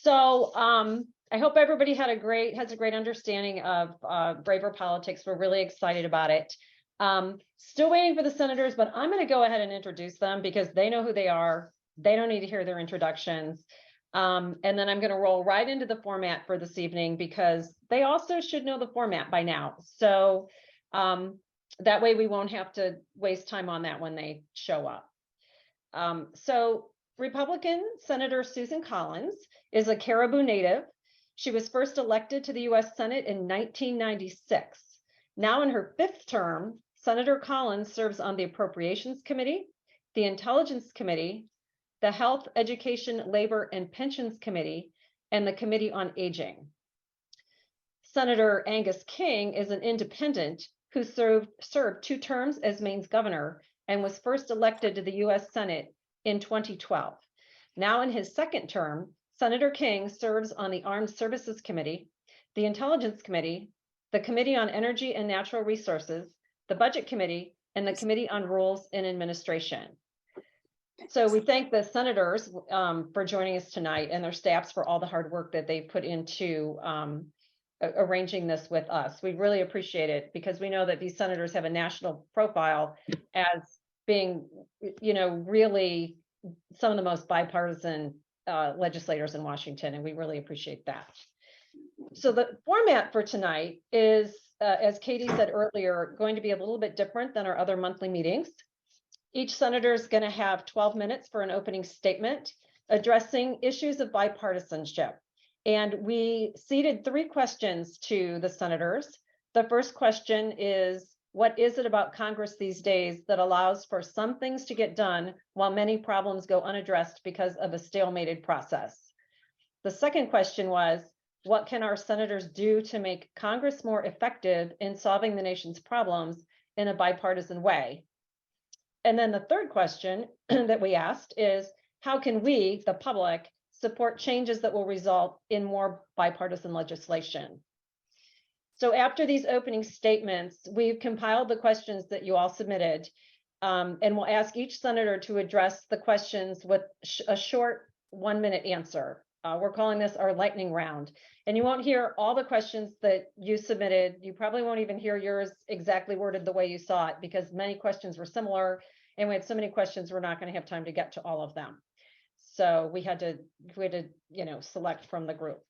So I hope everybody has a great understanding of Braver Politics. We're really excited about it. Still waiting for the senators, but I'm going to go ahead and introduce them because they know who they are. They don't need to hear their introductions. And then I'm going to roll right into the format for this evening because they also should know the format by now. So that way we won't have to waste time on that when they show up. So Republican Senator Susan Collins is a Caribou native. She was first elected to the U.S. Senate in 1996. Now in her 5th term, Senator Collins serves on the Appropriations Committee, the Intelligence Committee, the Health, Education, Labor, and Pensions Committee, and the Committee on Aging. Senator Angus King is an independent who served 2 terms as Maine's governor and was first elected to the U.S. Senate in 2012. Now in his 2nd term, Senator King serves on the Armed Services Committee, the Intelligence Committee, the Committee on Energy and Natural Resources, the Budget Committee, and the Committee on Rules and Administration. So we thank the senators for joining us tonight and their staffs for all the hard work that they put into arranging this with us. We really appreciate it because we know that these senators have a national profile as being, really some of the most bipartisan legislators in Washington, and we really appreciate that. So the format for tonight is, as Katie said earlier, going to be a little bit different than our other monthly meetings. Each senator is going to have 12 minutes for an opening statement addressing issues of bipartisanship. And we seated 3 questions to the senators. The first question is, what is it about Congress these days that allows for some things to get done while many problems go unaddressed because of a stalemated process? The second question was, what can our senators do to make Congress more effective in solving the nation's problems in a bipartisan way? And then the third question that we asked is, how can we, the public, support changes that will result in more bipartisan legislation? So after these opening statements, we've compiled the questions that you all submitted, and we'll ask each senator to address the questions with a short 1-minute answer. We're calling this our lightning round. And you won't hear all the questions that you submitted. You probably won't even hear yours exactly worded the way you saw it because many questions were similar, and we had so many questions we're not going to have time to get to all of them. So we had to select from the group.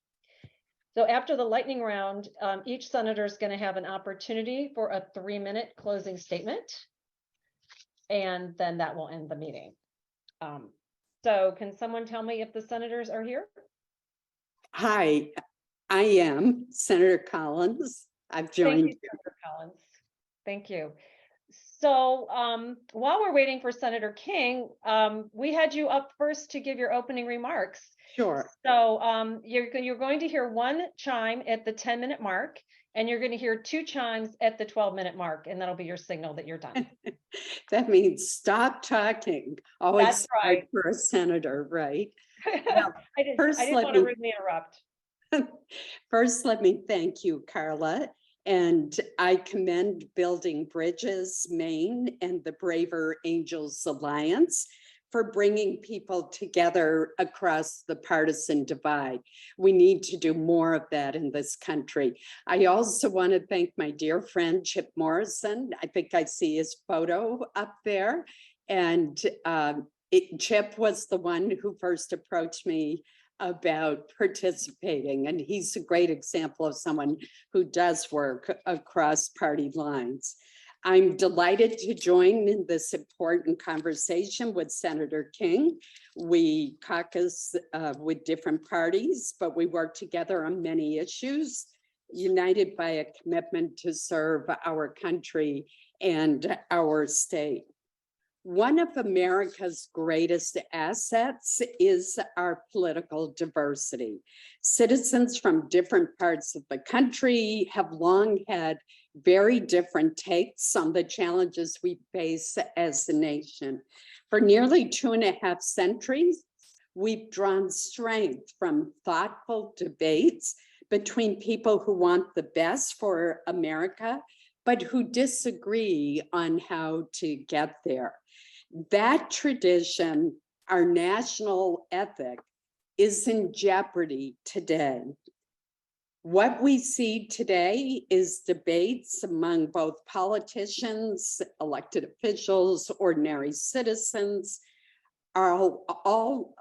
So after the lightning round, each senator is going to have an opportunity for a 3-minute closing statement, and then that will end the meeting. So can someone tell me if the senators are here? Hi, I am Senator Collins. I've joined. Thank you, Senator Collins. Thank you. So while we're waiting for Senator King, we had you up first to give your opening remarks. Sure. So you're going to hear 1 chime at the 10-minute mark, and you're going to hear 2 chimes at the 12-minute mark, and that'll be your signal that you're done. That means stop talking. Always That's right. for a senator, right? Well, I didn't want to rudely interrupt. First, let me thank you, Carla. And I commend Building Bridges, Maine, and the Braver Angels Alliance for bringing people together across the partisan divide. We need to do more of that in this country. I also want to thank my dear friend, Chip Morrison. I think I see his photo up there. And Chip was the one who first approached me about participating, and he's a great example of someone who does work across party lines. I'm delighted to join in this important conversation with Senator King. We caucus with different parties, but we work together on many issues, united by a commitment to serve our country and our state. One of America's greatest assets is our political diversity. Citizens from different parts of the country have long had very different takes on the challenges we face as a nation. For nearly 2.5 centuries, we've drawn strength from thoughtful debates between people who want the best for America, but who disagree on how to get there. That tradition, our national ethic, is in jeopardy today. What we see today is debates among both politicians, elected officials, ordinary citizens, all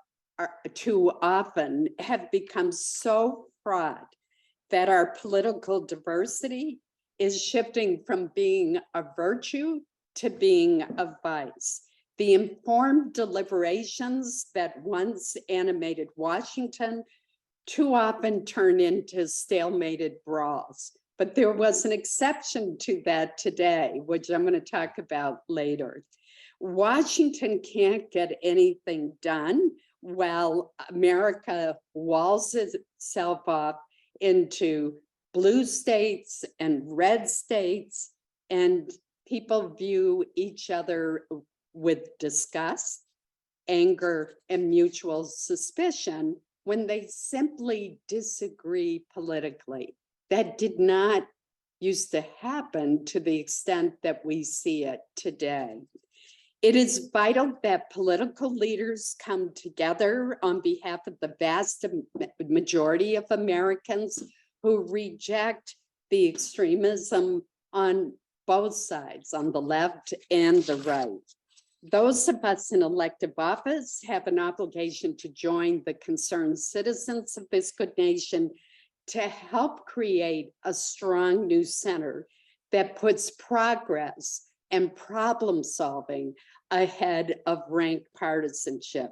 too often have become so fraught that our political diversity is shifting from being a virtue to being a vice. The informed deliberations that once animated Washington too often turn into stalemated brawls. But there was an exception to that today, which I'm going to talk about later. Washington can't get anything done while America walls itself off into blue states and red states, and people view each other with disgust, anger, and mutual suspicion when they simply disagree politically. That did not used to happen to the extent that we see it today. It is vital that political leaders come together on behalf of the vast majority of Americans who reject the extremism on both sides, on the left and the right. Those of us in elective office have an obligation to join the concerned citizens of this good nation to help create a strong new center that puts progress and problem solving ahead of rank partisanship.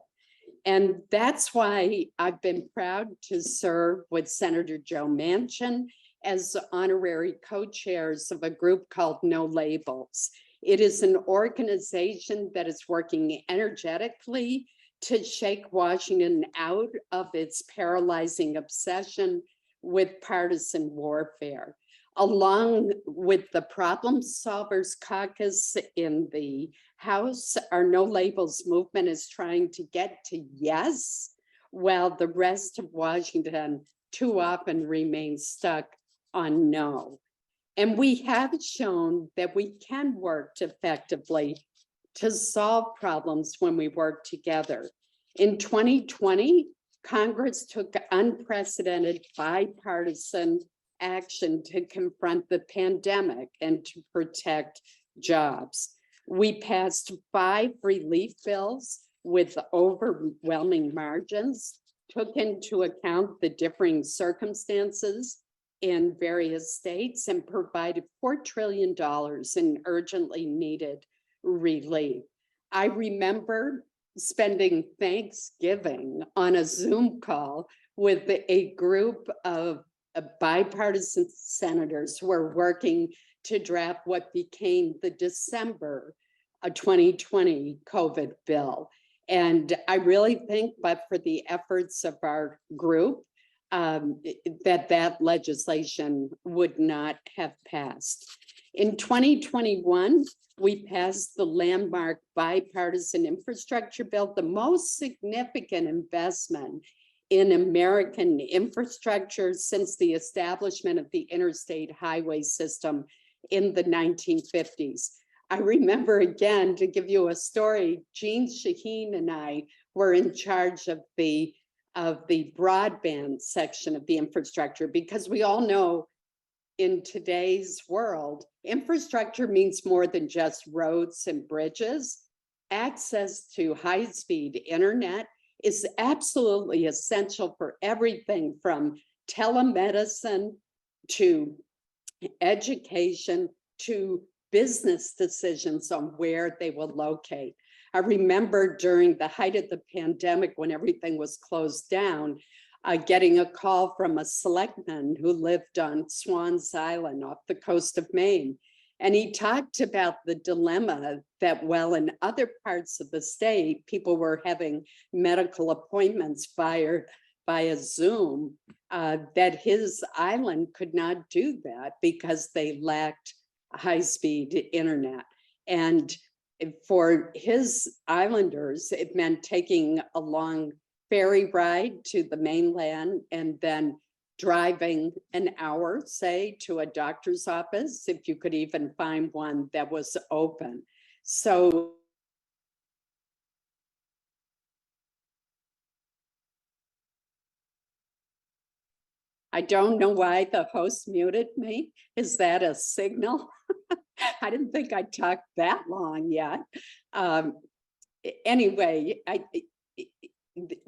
And that's why I've been proud to serve with Senator Joe Manchin as honorary co-chairs of a group called No Labels. It is an organization that is working energetically to shake Washington out of its paralyzing obsession with partisan warfare. Along with the Problem Solvers Caucus in the House, our No Labels movement is trying to get to yes, while the rest of Washington too often remains stuck on no. And we have shown that we can work effectively to solve problems when we work together. In 2020, Congress took unprecedented bipartisan action to confront the pandemic and to protect jobs. We passed 5 relief bills with overwhelming margins, took into account the differing circumstances in various states, and provided $4 trillion in urgently needed relief. I remember spending Thanksgiving on a Zoom call with a group of bipartisan senators who are working to draft what became the December 2020 COVID bill. And I really think, but for the efforts of our group, that legislation would not have passed. In 2021, we passed the landmark bipartisan infrastructure bill, the most significant investment in American infrastructure since the establishment of the interstate highway system in the 1950s. I remember, again, to give you a story, Jean Shaheen and I were in charge of the broadband section of the infrastructure, because we all know in today's world, infrastructure means more than just roads and bridges. Access to high-speed internet is absolutely essential for everything from telemedicine to education to business decisions on where they will locate. I remember during the height of the pandemic, when everything was closed down, getting a call from a selectman who lived on Swans Island off the coast of Maine. And he talked about the dilemma that while in other parts of the state, people were having medical appointments via Zoom, that his island could not do that because they lacked high-speed internet. And for his islanders, it meant taking a long ferry ride to the mainland and then driving an hour, say, to a doctor's office, if you could even find one that was open. So I don't know why the host muted me. Is that a signal? I didn't think I talked that long yet. Anyway,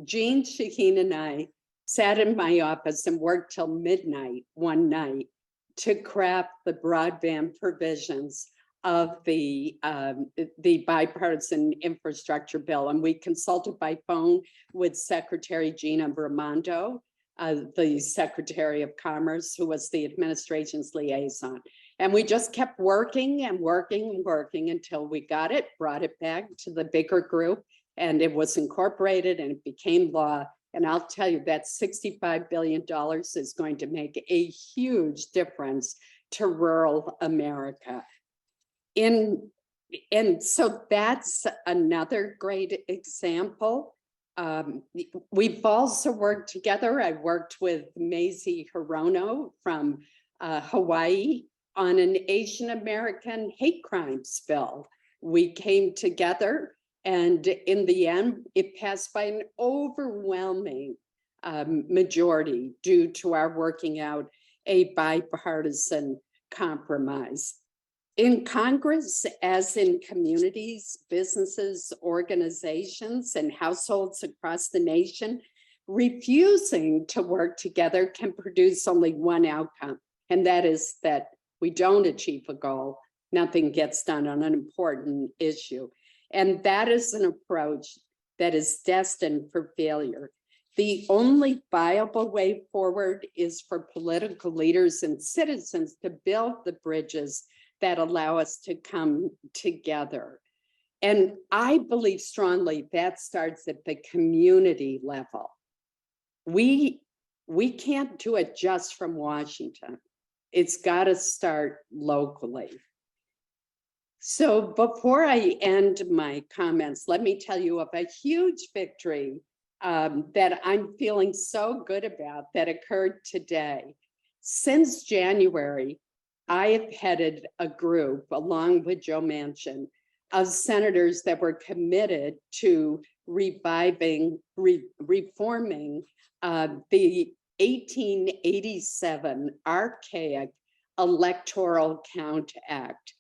Jean Shaheen and I sat in my office and worked till midnight one night to craft the broadband provisions of the bipartisan infrastructure bill. And we consulted by phone with Secretary Gina Raimondo, the Secretary of Commerce, who was the administration's liaison. And we just kept working and working and working until we got it, brought it back to the bigger group, and it was incorporated and it became law. And I'll tell you that $65 billion is going to make a huge difference to rural America. And so that's another great example. We've also worked together. I worked with Maisie Hirono from Hawaii on an Asian American hate crimes bill. We came together, and in the end, it passed by an overwhelming majority due to our working out a bipartisan compromise. In Congress, as in communities, businesses, organizations, and households across the nation, refusing to work together can produce only one outcome, and that is that we don't achieve a goal, nothing gets done on an important issue. And that is an approach that is destined for failure. The only viable way forward is for political leaders and citizens to build the bridges that allow us to come together. And I believe strongly that starts at the community level. We can't do it just from Washington. It's got to start locally. So before I end my comments, let me tell you of a huge victory that I'm feeling so good about that occurred today. Since January, I have headed a group along with Joe Manchin of senators that were committed to reforming the 1887 archaic Electoral Count Act.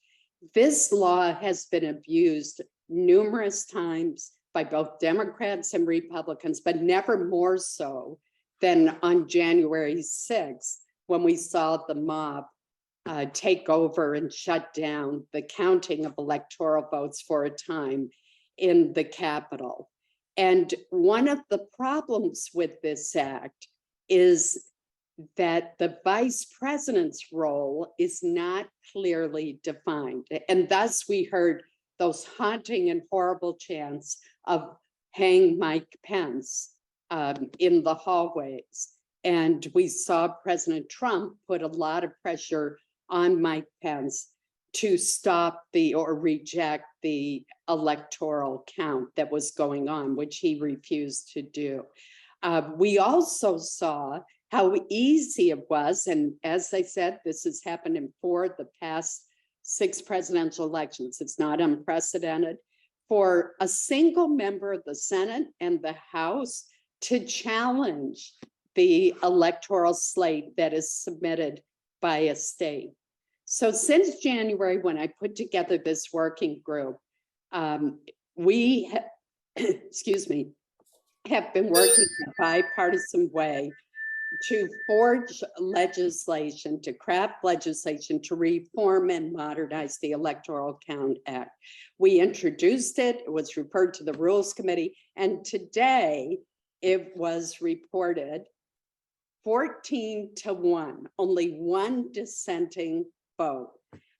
This law has been abused numerous times by both Democrats and Republicans, but never more so than on January 6th, when we saw the mob take over and shut down the counting of electoral votes for a time in the Capitol. And one of the problems with this act is that the vice president's role is not clearly defined. And thus we heard those haunting and horrible chants of "Hang Mike Pence" in the hallways. And we saw President Trump put a lot of pressure on Mike Pence to stop or reject the electoral count that was going on, which he refused to do. We also saw how easy it was, and as I said, this has happened in 4 of the past 6 presidential elections. It's not unprecedented for a single member of the Senate and the House to challenge the electoral slate that is submitted by a state. So since January, when I put together this working group, we have been working in a bipartisan way to forge legislation, to craft legislation to reform and modernize the Electoral Count Act. We introduced it, it was referred to the Rules Committee, and today it was reported 14-1, only one dissenting vote.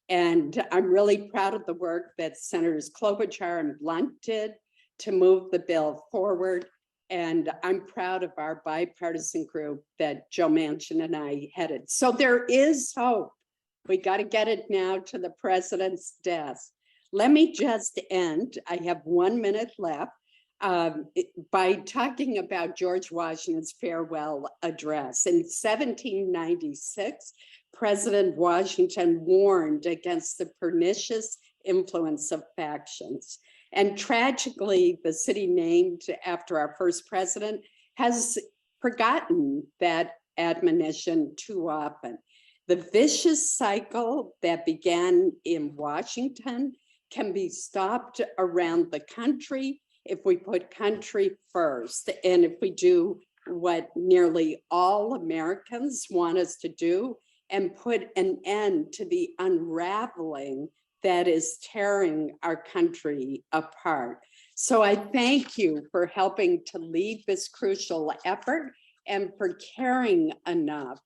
And I'm really proud of the work that Senators Klobuchar and Blunt did to move the bill forward. And I'm proud of our bipartisan group that Joe Manchin and I headed. So there is hope. We got to get it now to the president's desk. Let me just end, I have 1 minute left, by talking about George Washington's farewell address. In 1796, President Washington warned against the pernicious influence of factions. And tragically, the city named after our first president has forgotten that admonition too often. The vicious cycle that began in Washington can be stopped around the country if we put country first, and if we do what nearly all Americans want us to do, and put an end to the unraveling that is tearing our country apart. So I thank you for helping to lead this crucial effort and for caring enough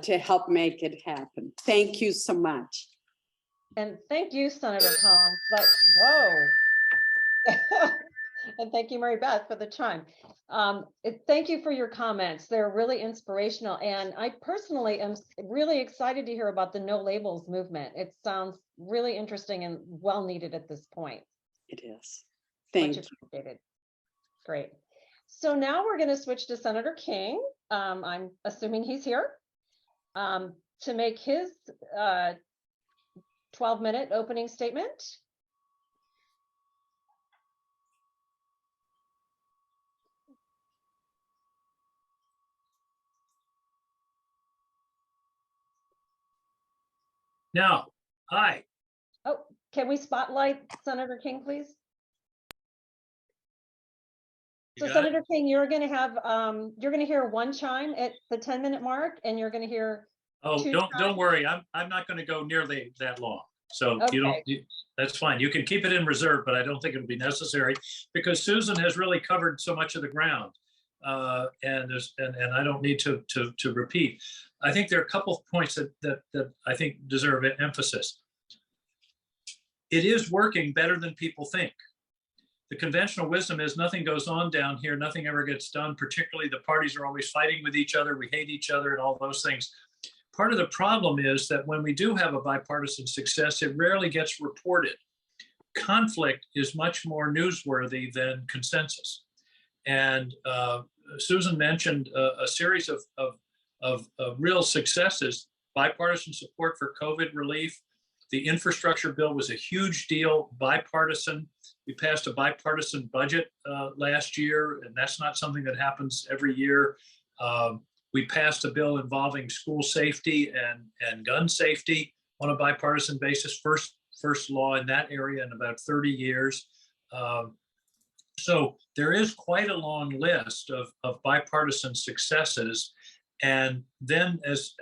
to help make it happen. Thank you so much. And thank you, Senator Collins. But whoa. And thank you, Mary Beth, for the chime. Thank you for your comments. They're really inspirational. And I personally am really excited to hear about the no labels movement. It sounds really interesting and well needed at this point. It is. Thank you. Much appreciated. Great. So now we're going to switch to Senator King. I'm assuming he's here to make his 12-minute opening statement. Now, hi. Oh, can we spotlight Senator King, please? So Senator King, you're going to have you're going to hear one chime at the 10-minute mark, and you're going to hear. Oh, don't worry. I'm not going to go nearly that long. So okay. That's fine. You can keep it in reserve, but I don't think it'll be necessary because Susan has really covered so much of the ground, and I don't need to repeat. I think there are a couple of points that I think deserve emphasis. It is working better than people think. The conventional wisdom is nothing goes on down here, nothing ever gets done, particularly the parties are always fighting with each other, we hate each other and all those things. Part of the problem is that when we do have a bipartisan success, it rarely gets reported. Conflict is much more newsworthy than consensus. And Susan mentioned a series of real successes, bipartisan support for COVID relief. The infrastructure bill was a huge deal, bipartisan. We passed a bipartisan budget last year, and that's not something that happens every year. We passed a bill involving school safety and gun safety on a bipartisan basis, first law in that area in about 30 years. So there is quite a long list of bipartisan successes. And then, as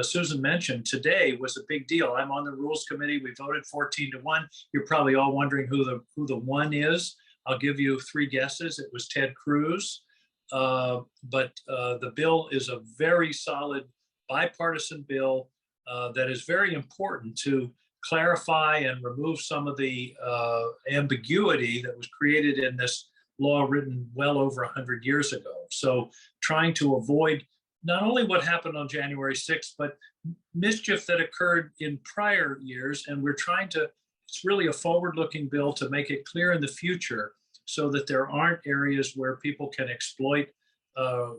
Susan mentioned, today was a big deal. I'm on the Rules Committee. We voted 14-1. You're probably all wondering who the one is. I'll give you 3 guesses. It was Ted Cruz. But the bill is a very solid bipartisan bill that is very important to clarify and remove some of the ambiguity that was created in this law written well over 100 years ago. So trying to avoid not only what happened on January 6th, but mischief that occurred in prior years. And we're trying to, it's really a forward-looking bill to make it clear in the future so that there aren't areas where people can exploit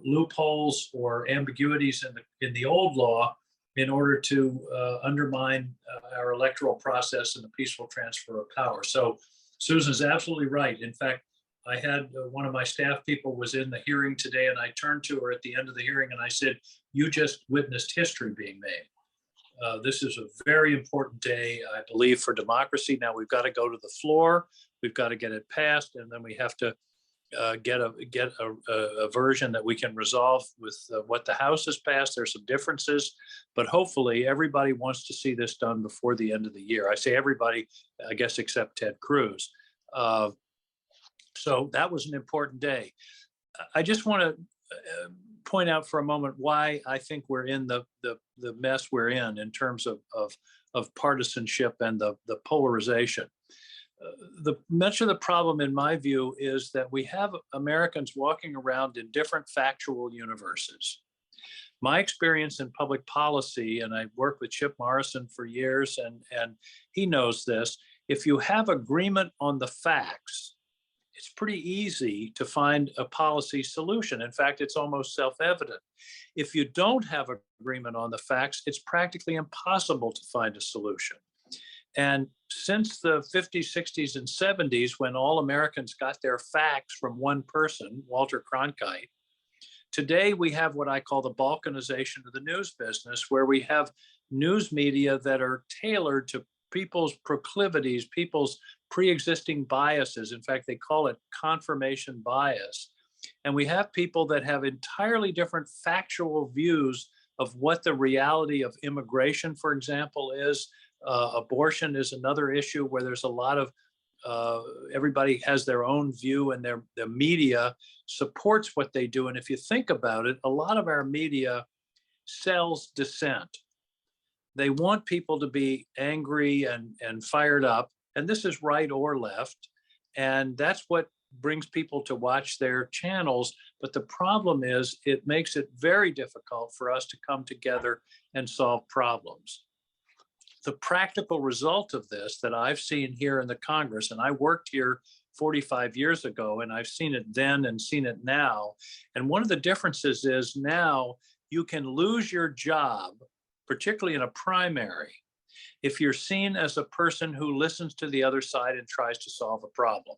loopholes or ambiguities in the old law in order to undermine our electoral process and the peaceful transfer of power. So Susan's absolutely right. In fact, I had one of my staff people was in the hearing today, and I turned to her at the end of the hearing and I said, you just witnessed history being made. This is a very important day, I believe, for democracy. Now we've got to go to the floor, we've got to get it passed, and then we have to get a version that we can resolve with what the House has passed. There's some differences, but hopefully everybody wants to see this done before the end of the year. I say everybody, I guess, except Ted Cruz. So that was an important day. I just want to point out for a moment why I think we're in the mess we're in terms of partisanship and the polarization. Much of the problem, in my view, is that we have Americans walking around in different factual universes. My experience in public policy, and I worked with Chip Morrison for years, and he knows this, if you have agreement on the facts, it's pretty easy to find a policy solution. In fact, it's almost self-evident. If you don't have agreement on the facts, it's practically impossible to find a solution. And since the 50s, 60s, and 70s, when all Americans got their facts from one person, Walter Cronkite, Today, we have what I call the balkanization of the news business, where we have news media that are tailored to people's proclivities, people's pre-existing biases. In fact, they call it confirmation bias. And we have people that have entirely different factual views of what the reality of immigration, for example, is. Abortion is another issue where there's a lot of everybody has their own view, and the media supports what they do. And if you think about it, a lot of our media sells dissent. They want people to be angry and fired up, and this is right or left. And that's what brings people to watch their channels. But the problem is it makes it very difficult for us to come together and solve problems. The practical result of this that I've seen here in the Congress, and I worked here 45 years ago, and I've seen it then and seen it now. And one of the differences is now you can lose your job, particularly in a primary, if you're seen as a person who listens to the other side and tries to solve a problem.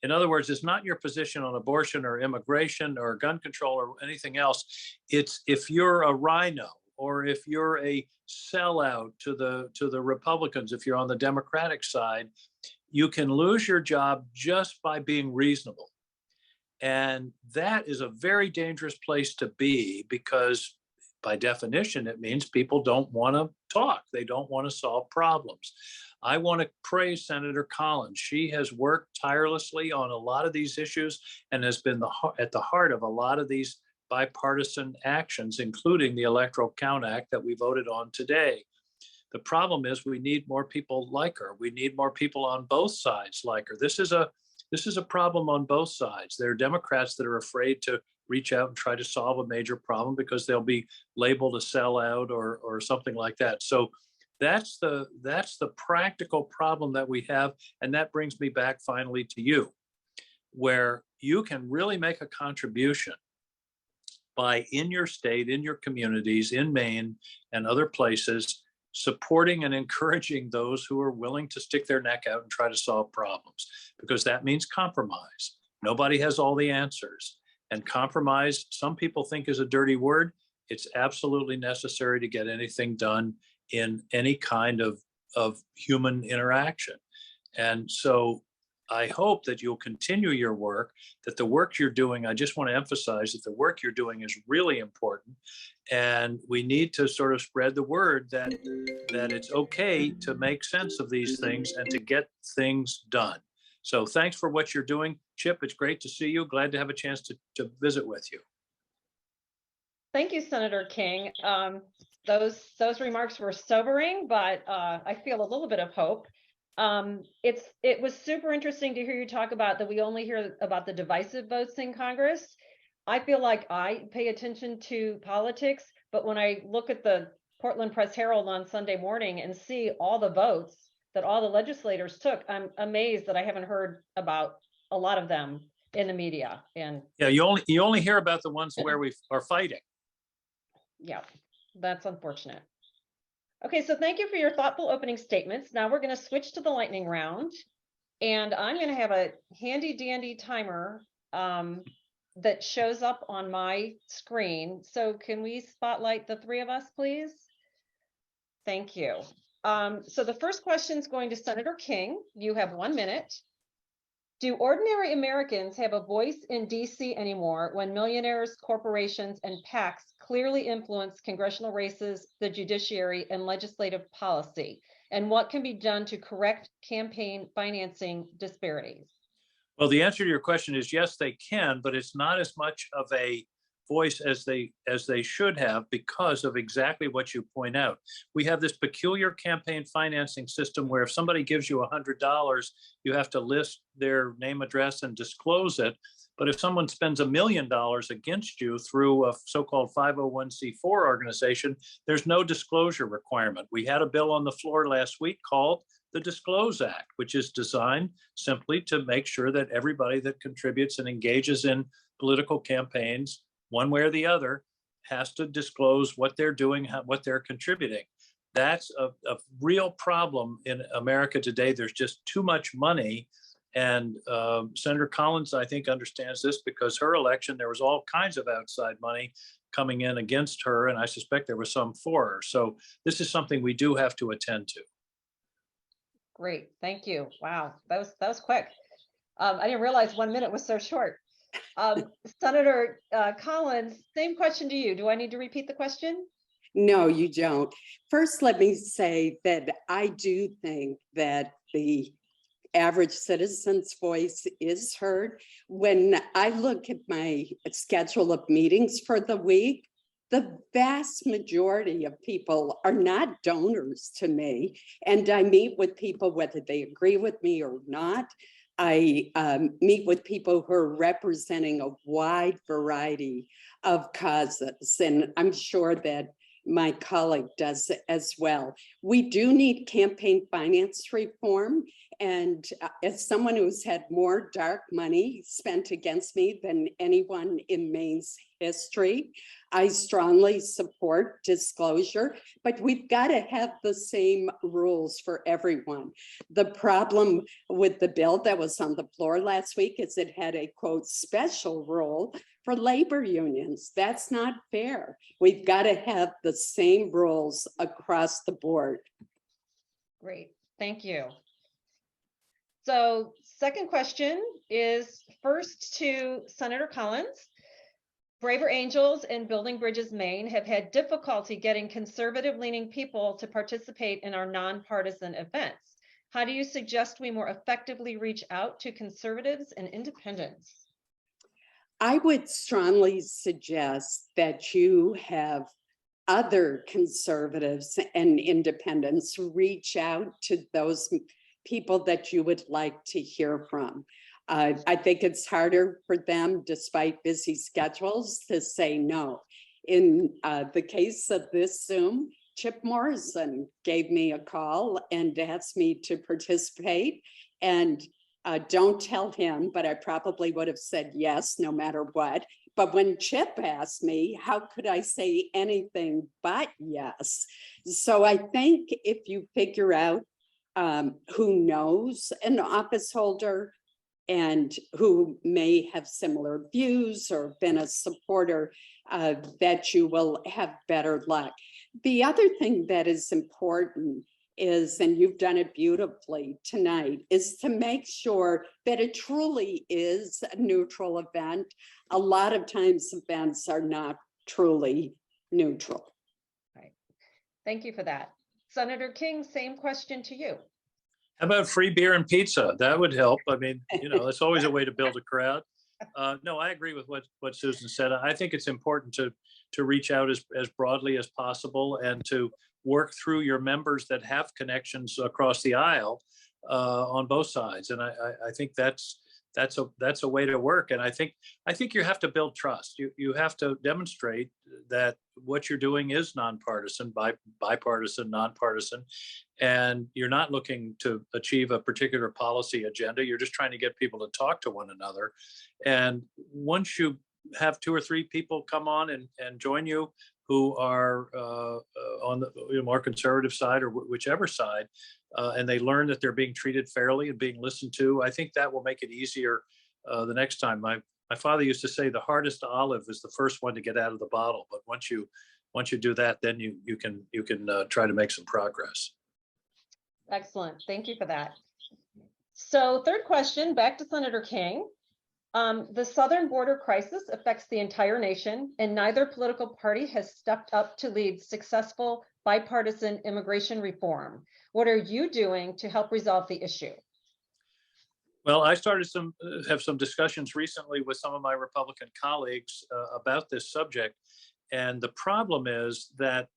In other words, it's not your position on abortion or immigration or gun control or anything else. It's if you're a rhino, or if you're a sellout to the Republicans, if you're on the Democratic side, you can lose your job just by being reasonable. And that is a very dangerous place to be, because by definition, it means people don't want to talk. They don't want to solve problems. I want to praise Senator Collins. She has worked tirelessly on a lot of these issues and has been at the heart of a lot of these bipartisan actions, including the Electoral Count Act that we voted on today. The problem is we need more people like her. We need more people on both sides like her. This is a problem on both sides. There are Democrats that are afraid to reach out and try to solve a major problem because they'll be labeled a sellout or something like that. So that's the practical problem that we have. And that brings me back finally to you, where you can really make a contribution by, in your state, in your communities, in Maine and other places, supporting and encouraging those who are willing to stick their neck out and try to solve problems, because that means compromise. Nobody has all the answers. And compromise, some people think, is a dirty word. It's absolutely necessary to get anything done in any kind of human interaction. And so I hope that you'll continue your work, that the work you're doing, I just want to emphasize that the work you're doing is really important. And we need to sort of spread the word that it's okay to make sense of these things and to get things done. So thanks for what you're doing. Chip, it's great to see you. Glad to have a chance to visit with you. Thank you, Senator King. Those remarks were sobering, but I feel a little bit of hope. It was super interesting to hear you talk about that we only hear about the divisive votes in Congress. I feel like I pay attention to politics, but when I look at the Portland Press Herald on Sunday morning and see all the votes that all the legislators took, I'm amazed that I haven't heard about a lot of them in the media. And yeah, you only hear about the ones where we are fighting. Yeah, that's unfortunate. Okay, so thank you for your thoughtful opening statements. Now we're going to switch to the lightning round, and I'm going to have a handy dandy timer that shows up on my screen. So can we spotlight the three of us, please? Thank you. So the first question is going to Senator King. You have 1 minute. Do ordinary Americans have a voice in DC anymore when millionaires, corporations, and PACs clearly influence congressional races, the judiciary, and legislative policy? And what can be done to correct campaign financing disparities? Well, the answer to your question is yes, they can, but it's not as much of a voice as they should have, because of exactly what you point out. We have this peculiar campaign financing system where if somebody gives you $100, you have to list their name, address, and disclose it. But if someone spends $1 million against you through a so-called 501c4 organization, there's no disclosure requirement. We had a bill on the floor last week called the Disclose Act, which is designed simply to make sure that everybody that contributes and engages in political campaigns, one way or the other, has to disclose what they're doing, what they're contributing. That's a real problem in America today. There's just too much money, And Senator Collins, I think, understands this because her election, there was all kinds of outside money coming in against her, and I suspect there was some for her. So this is something we do have to attend to. Great, thank you. Wow, that was quick. I didn't realize 1 minute was so short. Senator Collins, same question to you. Do I need to repeat the question? No, you don't. First, let me say that I do think that the average citizen's voice is heard. When I look at my schedule of meetings for the week, the vast majority of people are not donors to me. And I meet with people whether they agree with me or not. I meet with people who are representing a wide variety of causes. And I'm sure that my colleague does as well. We do need campaign finance reform. And as someone who's had more dark money spent against me than anyone in Maine's history, I strongly support disclosure, but we've got to have the same rules for everyone. The problem with the bill that was on the floor last week is it had a, quote, special rule for labor unions. That's not fair. We've got to have the same rules across the board. Great, thank you. So second question is first to Senator Collins. Braver Angels and Building Bridges Maine have had difficulty getting conservative-leaning people to participate in our nonpartisan events. How do you suggest we more effectively reach out to conservatives and independents? I would strongly suggest that you have other conservatives and independents reach out to those people that you would like to hear from. I think it's harder for them, despite busy schedules, to say no. In the case of this Zoom, Chip Morrison gave me a call and asked me to participate. And don't tell him, but I probably would have said yes, no matter what. But when Chip asked me, how could I say anything but yes? So I think if you figure out who knows an office holder and who may have similar views or been a supporter, that you will have better luck. The other thing that is important is, and you've done it beautifully tonight, is to make sure that it truly is a neutral event. A lot of times events are not truly neutral. Right. Thank you for that. Senator King, same question to you. How about free beer and pizza? That would help. I mean, you know, it's always a way to build a crowd. No, I agree with what Susan said. I think it's important to reach out as broadly as possible and to work through your members that have connections across the aisle on both sides. And I think that's a way to work. And I think you have to build trust. You have to demonstrate that what you're doing is nonpartisan, bipartisan, nonpartisan, and you're not looking to achieve a particular policy agenda. You're just trying to get people to talk to one another. And once you have 2 or 3 people come on and join you who are on the more conservative side or whichever side, and they learn that they're being treated fairly and being listened to, I think that will make it easier the next time. My father used to say the hardest olive is the first one to get out of the bottle, but once you do that, then you can try to make some progress. Excellent, thank you for that. So third question, back to Senator King. The southern border crisis affects the entire nation, and neither political party has stepped up to lead successful bipartisan immigration reform. What are you doing to help resolve the issue? Well, I started have some discussions recently with some of my Republican colleagues about this subject. And the problem is that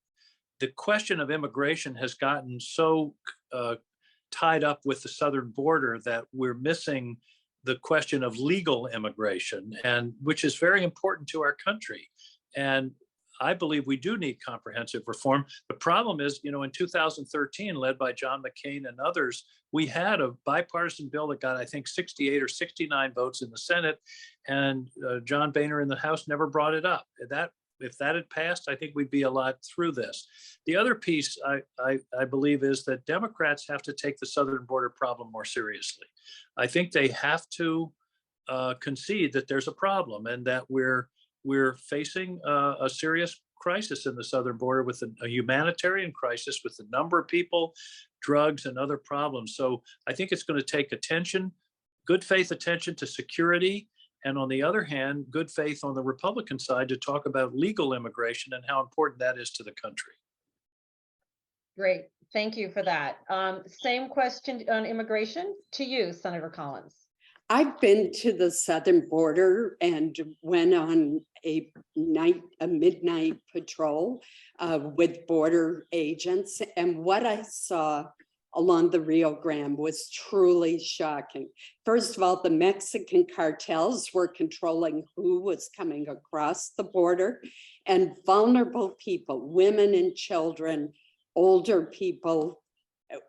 the question of immigration has gotten so tied up with the southern border that we're missing the question of legal immigration, and which is very important to our country. And I believe we do need comprehensive reform. The problem is, you know, in 2013, led by John McCain and others, we had a bipartisan bill that got, I think, 68 or 69 votes in the Senate, and John Boehner in the House never brought it up. That if that had passed, I think we'd be a lot through this. The other piece I believe is that Democrats have to take the southern border problem more seriously. I think they have to concede that there's a problem and that we're facing a serious crisis in the southern border with a humanitarian crisis with the number of people, drugs, and other problems. So I think it's going to take attention, good faith attention to security, and on the other hand, good faith on the Republican side to talk about legal immigration and how important that is to the country. Great, thank you for that. Same question on immigration to you, Senator Collins. I've been to the southern border and went on a midnight patrol with border agents. And what I saw along the Rio Grande was truly shocking. First of all, the Mexican cartels were controlling who was coming across the border, and vulnerable people, women and children, older people,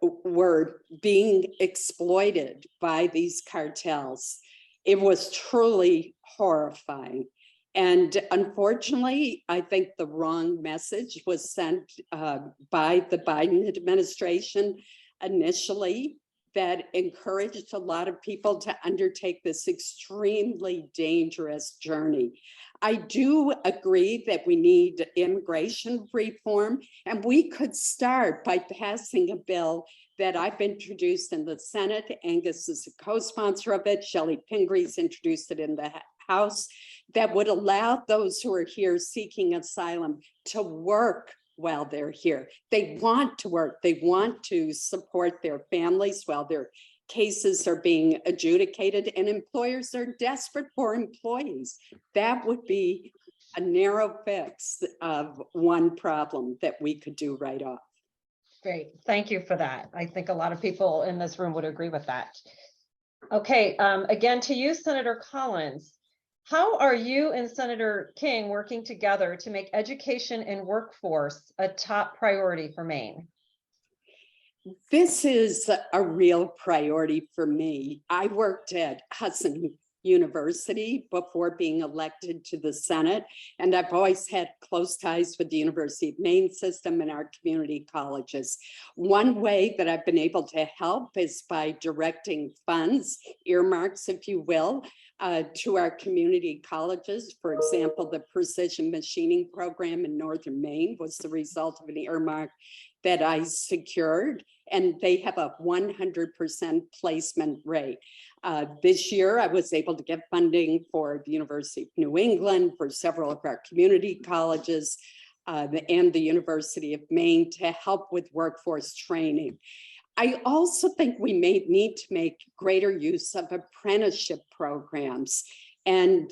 were being exploited by these cartels. It was truly horrifying. And unfortunately, I think the wrong message was sent by the Biden administration initially that encouraged a lot of people to undertake this extremely dangerous journey. I do agree that we need immigration reform, and we could start by passing a bill that I've introduced in the Senate. Angus is a co-sponsor of it. Shelley Pingree's introduced it in the House, that would allow those who are here seeking asylum to work while they're here. They want to work. They want to support their families while their cases are being adjudicated, and employers are desperate for employees. That would be a narrow fix of one problem that we could do right off. Great, thank you for that. I think a lot of people in this room would agree with that. Okay, again to you, Senator Collins. How are you and Senator King working together to make education and workforce a top priority for Maine? This is a real priority for me. I worked at Hudson University before being elected to the Senate, and I've always had close ties with the University of Maine system and our community colleges. One way that I've been able to help is by directing funds, earmarks, if you will, to our community colleges. For example, the precision machining program in Northern Maine was the result of an earmark that I secured, and they have a 100% placement rate. This year, I was able to get funding for the University of New England, for several of our community colleges, and the University of Maine to help with workforce training. I also think we may need to make greater use of apprenticeship programs, and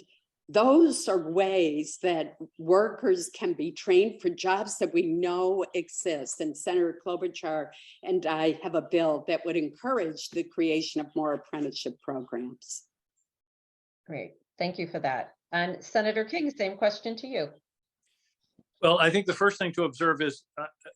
those are ways that workers can be trained for jobs that we know exist. And Senator Klobuchar and I have a bill that would encourage the creation of more apprenticeship programs. Great, thank you for that. And Senator King, same question to you. Well, I think the first thing to observe is,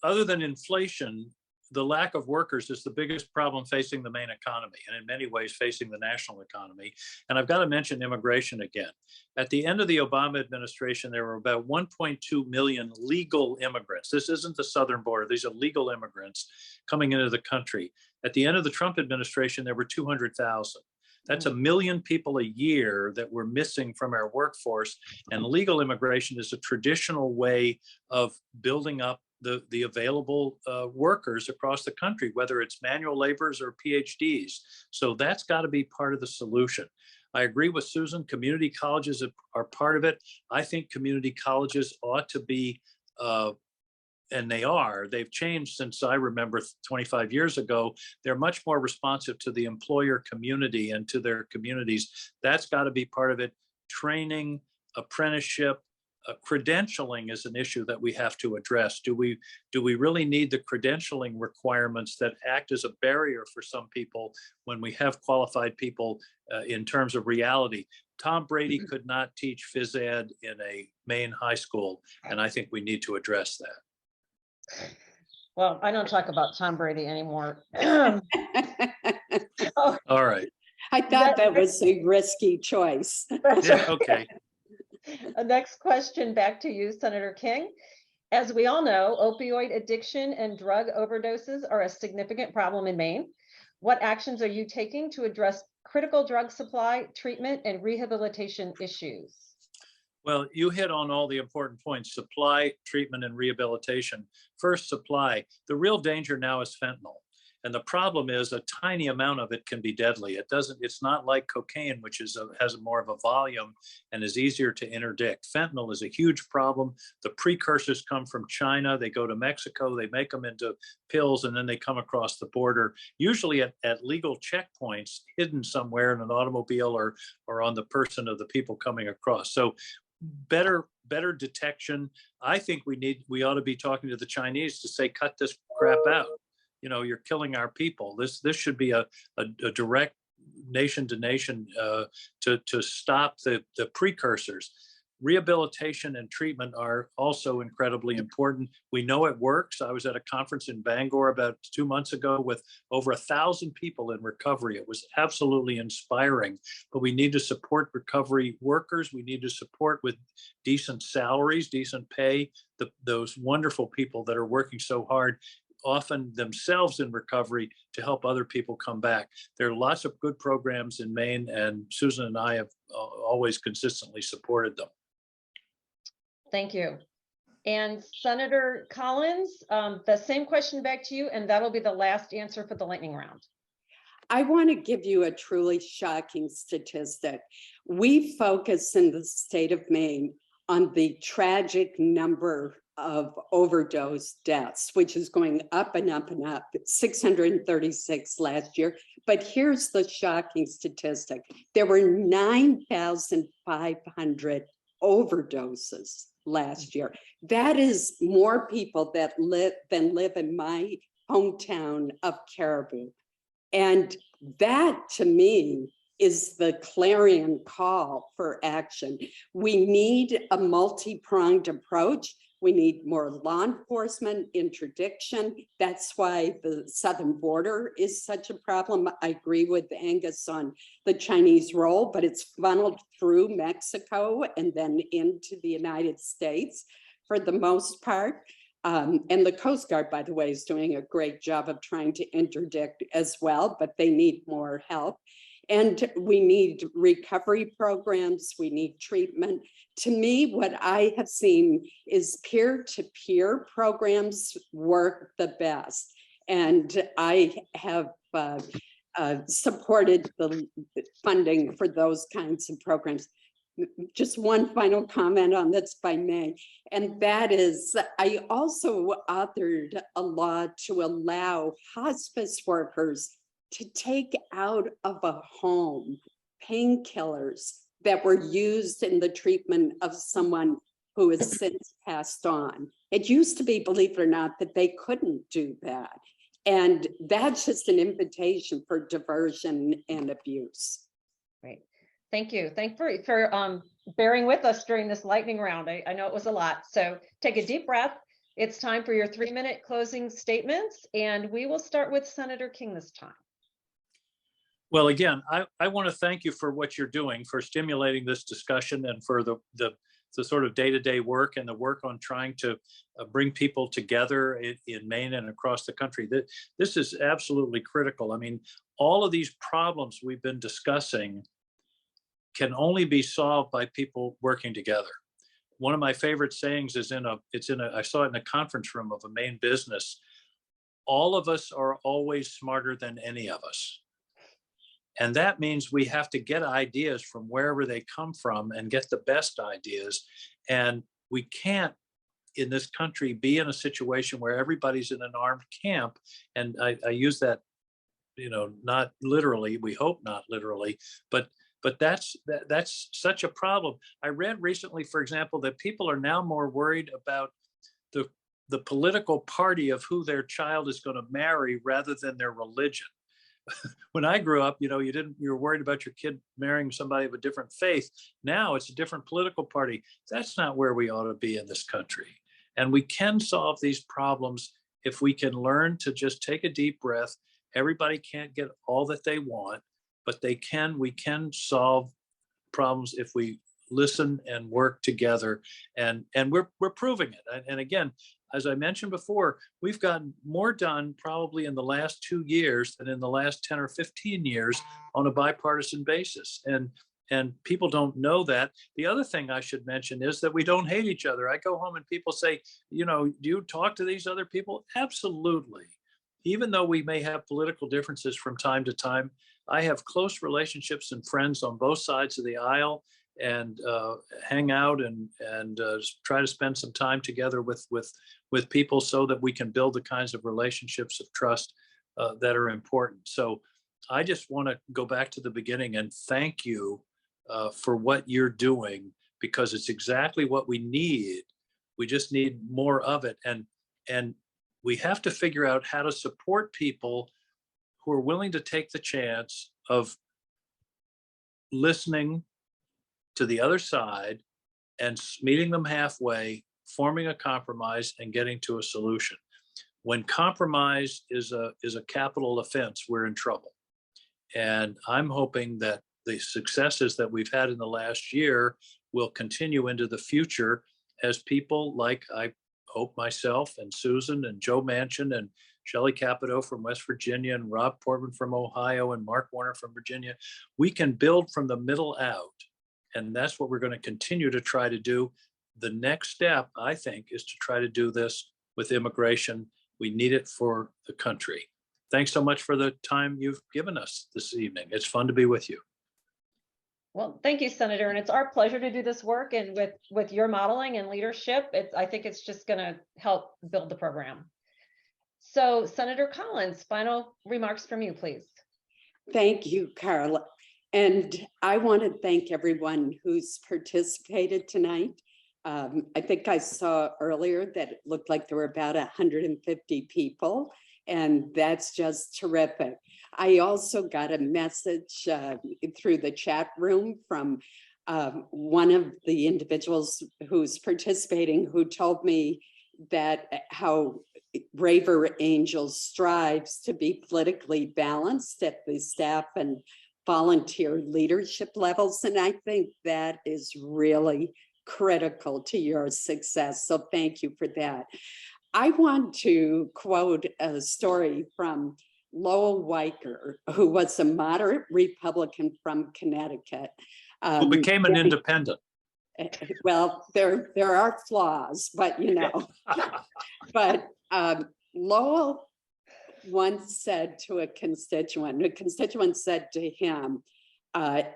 other than inflation, the lack of workers is the biggest problem facing the Maine economy, and in many ways facing the national economy. And I've got to mention immigration again. At the end of the Obama administration, there were about 1.2 million legal immigrants. This isn't the southern border. These are legal immigrants coming into the country. At the end of the Trump administration, there were 200,000. That's 1 million people a year that we're missing from our workforce. And legal immigration is a traditional way of building up the available workers across the country, whether it's manual laborers or PhDs. So that's got to be part of the solution. I agree with Susan. Community colleges are part of it. I think community colleges ought to be, and they've changed since I remember 25 years ago. They're much more responsive to the employer community and to their communities. That's got to be part of it. Training, apprenticeship, credentialing is an issue that we have to address. Do we really need the credentialing requirements that act as a barrier for some people when we have qualified people in terms of reality? Tom Brady could not teach phys ed in a Maine high school, and I think we need to address that. Well, I don't talk about Tom Brady anymore. All right. I thought that was a risky choice. Yeah, okay. Next question back to you, Senator King. As we all know, opioid addiction and drug overdoses are a significant problem in Maine. What actions are you taking to address critical drug supply, treatment, and rehabilitation issues? Well, you hit on all the important points: supply, treatment, and rehabilitation. First, supply. The real danger now is fentanyl. And the problem is a tiny amount of it can be deadly. It's not like cocaine, which has more of a volume and is easier to interdict. Fentanyl is a huge problem. The precursors come from China. They go to Mexico, they make them into pills, and then they come across the border, usually at legal checkpoints, hidden somewhere in an automobile or on the person of the people coming across. So better detection. I think we ought to be talking to the Chinese to say, cut this crap out. You're killing our people. This should be a direct nation to nation to stop the precursors. Rehabilitation and treatment are also incredibly important. We know it works. I was at a conference in Bangor about 2 months ago with over 1,000 people in recovery. It was absolutely inspiring, but we need to support recovery workers. We need to support with decent salaries, decent pay, those wonderful people that are working so hard, often themselves in recovery, to help other people come back. There are lots of good programs in Maine, and Susan and I have always consistently supported them. Thank you. And Senator Collins, the same question back to you, and that'll be the last answer for the lightning round. I want to give you a truly shocking statistic. We focus in the state of Maine on the tragic number of overdose deaths, which is going up and up and up. 636 last year. But here's the shocking statistic. There were 9,500 overdoses last year. That is more people that live in my hometown of Caribou. And that, to me, is the clarion call for action. We need a multi-pronged approach. We need more law enforcement interdiction. That's why the southern border is such a problem. I agree with Angus on the Chinese role, but it's funneled through Mexico and then into the United States for the most part. And the Coast Guard, by the way, is doing a great job of trying to interdict as well, but they need more help. And we need recovery programs, we need treatment. To me, what I have seen is peer-to-peer programs work the best. And I have supported the funding for those kinds of programs. Just one final comment on this, if I may, and that is I also authored a law to allow hospice workers to take out of a home painkillers that were used in the treatment of someone who has since passed on. It used to be, believe it or not, that they couldn't do that. And that's just an invitation for diversion and abuse. Great. Thank you. Thank you for bearing with us during this lightning round. I know it was a lot. So take a deep breath. It's time for your 3-minute closing statements, and we will start with Senator King this time. Well, again, I want to thank you for what you're doing, for stimulating this discussion, and for the sort of day-to-day work and the work on trying to bring people together in Maine and across the country. This is absolutely critical. I mean, all of these problems we've been discussing can only be solved by people working together. One of my favorite sayings is I saw it in a conference room of a Maine business. All of us are always smarter than any of us. And that means we have to get ideas from wherever they come from and get the best ideas. And we can't, in this country, be in a situation where everybody's in an armed camp. And I use that, not literally, we hope not literally, but that's such a problem. I read recently, for example, that people are now more worried about the political party of who their child is going to marry rather than their religion. When I grew up, you were worried about your kid marrying somebody of a different faith. Now it's a different political party. That's not where we ought to be in this country. And we can solve these problems if we can learn to just take a deep breath. Everybody can't get all that they want, but we can solve problems if we listen and work together, and we're proving it. And again, as I mentioned before, we've gotten more done probably in the last 2 years than in the last 10 or 15 years on a bipartisan basis. And people don't know that. The other thing I should mention is that we don't hate each other. I go home and people say, do you talk to these other people? Absolutely. Even though we may have political differences from time to time, I have close relationships and friends on both sides of the aisle, and hang out and try to spend some time together with people so that we can build the kinds of relationships of trust that are important. So I just want to go back to the beginning and thank you for what you're doing, because it's exactly what we need. We just need more of it. And we have to figure out how to support people who are willing to take the chance of listening to the other side and meeting them halfway, forming a compromise and getting to a solution. When compromise is a capital offense, we're in trouble. And I'm hoping that the successes that we've had in the last year will continue into the future as people like, I hope, myself and Susan and Joe Manchin and Shelley Capito from West Virginia and Rob Portman from Ohio and Mark Warner from Virginia, we can build from the middle out. And that's what we're going to continue to try to do. The next step, I think, is to try to do this with immigration. We need it for the country. Thanks so much for the time you've given us this evening. It's fun to be with you. Well, thank you, Senator. And it's our pleasure to do this work. And with your modeling and leadership, I think it's just going to help build the program. So Senator Collins, final remarks from you, please. Thank you, Carla. And I want to thank everyone who's participated tonight. I think I saw earlier that it looked like there were about 150 people, and that's just terrific. I also got a message through the chat room from one of the individuals who's participating, who told me that how Braver Angels strives to be politically balanced at the staff and volunteer leadership levels. And I think that is really critical to your success. So thank you for that. I want to quote a story from Lowell Weicker, who was a moderate Republican from Connecticut. Who became an independent. Well, there are flaws, but but Lowell once said to a constituent said to him,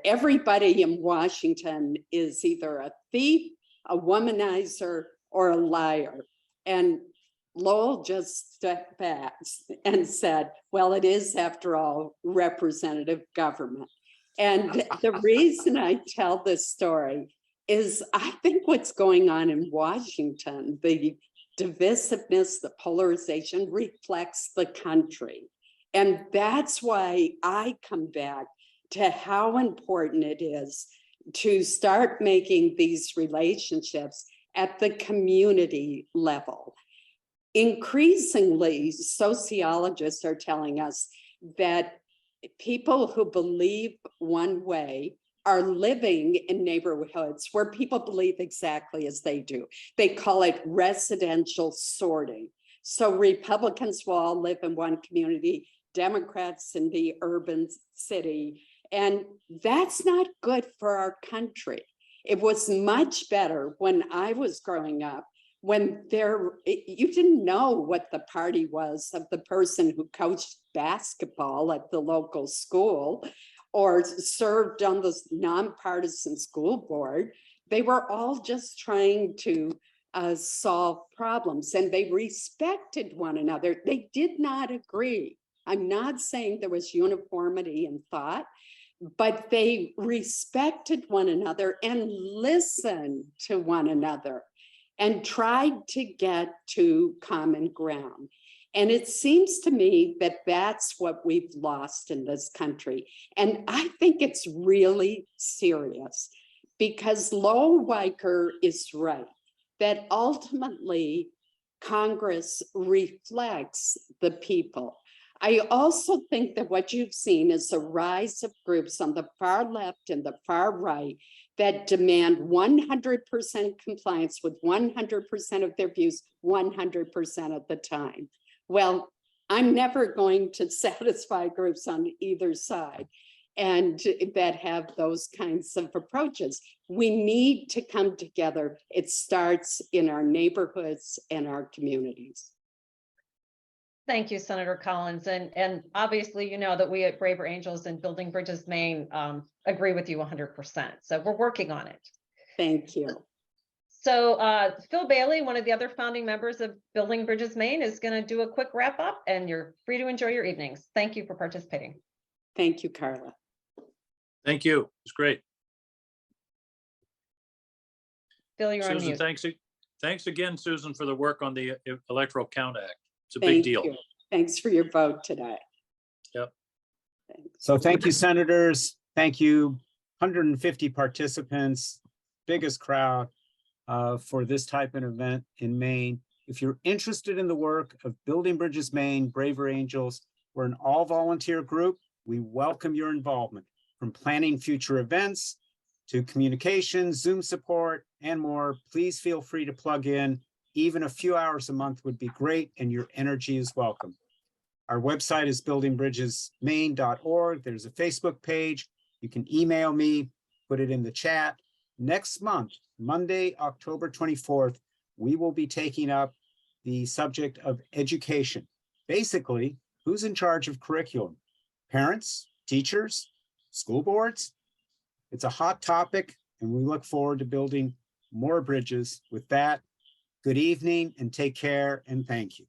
everybody in Washington is either a thief, a womanizer, or a liar. And Lowell just stepped back and said, well, it is, after all, representative government. And the reason I tell this story is I think what's going on in Washington, the divisiveness, the polarization, reflects the country. And that's why I come back to how important it is to start making these relationships at the community level. Increasingly, sociologists are telling us that people who believe one way are living in neighborhoods where people believe exactly as they do. They call it residential sorting. So Republicans will all live in one community, Democrats in the urban city, and that's not good for our country. It was much better when I was growing up, when you didn't know what the party was of the person who coached basketball at the local school or served on the nonpartisan school board. They were all just trying to solve problems, and they respected one another. They did not agree. I'm not saying there was uniformity in thought, but they respected one another and listened to one another and tried to get to common ground. And it seems to me that that's what we've lost in this country. And I think it's really serious, because Lowell Weicker is right, that ultimately Congress reflects the people. I also think that what you've seen is a rise of groups on the far left and the far right that demand 100% compliance with 100% of their views 100% of the time. Well, I'm never going to satisfy groups on either side and that have those kinds of approaches. We need to come together. It starts in our neighborhoods and our communities. Thank you, Senator Collins. And obviously, you know that we at Braver Angels and Building Bridges Maine agree with you 100%. So we're working on it. Thank you. So Phil Bailey, one of the other founding members of Building Bridges Maine, is going to do a quick wrap up, and you're free to enjoy your evenings. Thank you for participating. Thank you, Carla. Thank you. It's great. Phil, you're on Susan, mute. thanks again, Susan, for the work on the Electoral Count Act. It's a big Thank deal. you. Thanks for your vote today. Yep. Thanks. So thank you, senators. Thank you, 150 participants, biggest crowd for this type of event in Maine. If you're interested in the work of Building Bridges Maine, Braver Angels, we're an all-volunteer group. We welcome your involvement, from planning future events to communications, Zoom support, and more. Please feel free to plug in. Even a few hours a month would be great, and your energy is welcome. Our website is buildingbridgesmaine.org. There's a Facebook page. You can email me, put it in the chat. Next month, Monday, October 24th, we will be taking up the subject of education. Basically, who's in charge of curriculum? Parents, teachers, school boards? It's a hot topic, and we look forward to building more bridges. With that, good evening and take care, and thank you.